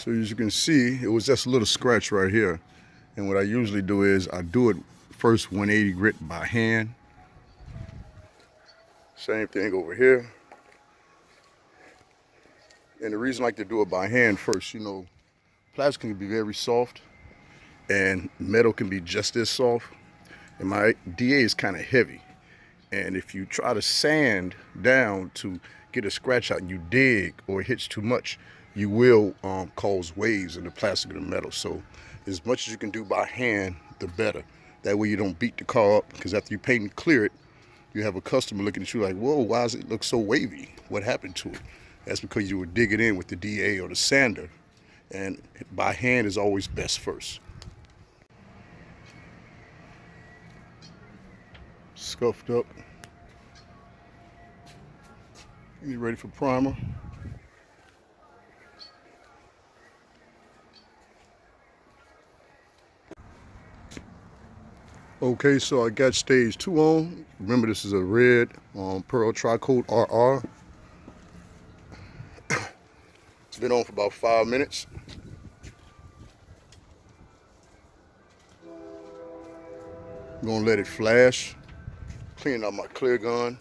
So as you can see, it was just a little scratch right here. And what I usually do is I do it first 180 grit by hand. Same thing over here. And the reason I like to do it by hand first, plastic can be very soft and metal can be just as soft. And my DA is kind of heavy. And if you try to sand down to get a scratch out and you dig or it hits too much, you will cause waves in the plastic and the metal. So as much as you can do by hand, the better. That way you don't beat the car up, because after you paint and clear it, you have a customer looking at you like, whoa, why does it look so wavy? What happened to it? That's because you were digging in with the DA or the sander, and by hand is always best first. Scuffed up. Get ready for primer. Okay, so I got stage 2 on. Remember, this is a red Pearl Tri-Coat RR. It's been on for about 5 minutes. I'm gonna let it flash. Clean out my clear gun.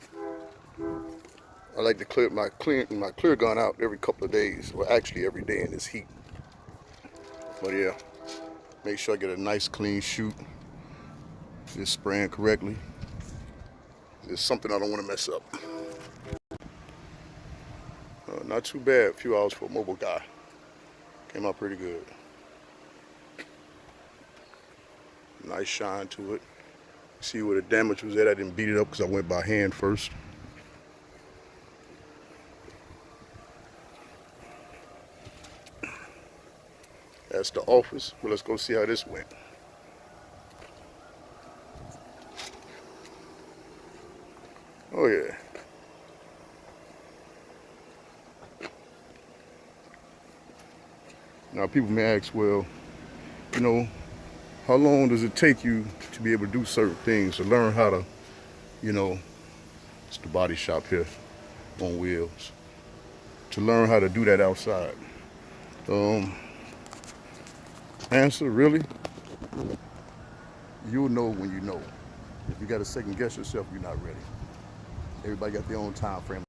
I like to clear my clear gun out every couple of days, or actually every day in this heat. But yeah, make sure I get a nice clean shoot. Just spraying correctly. It's something I don't want to mess up. Not too bad. A few hours for a mobile guy. Came out pretty good. Nice shine to it. See where the damage was at. I didn't beat it up because I went by hand first. That's the office. But let's go see how this went. Oh yeah. Now people may ask, well, how long does it take you to be able to do certain things, to learn how to, it's the body shop here on wheels, to learn how to do that outside? Answer, really? You'll know when you know. If you got to second guess yourself, you're not ready. Everybody got their own time frame.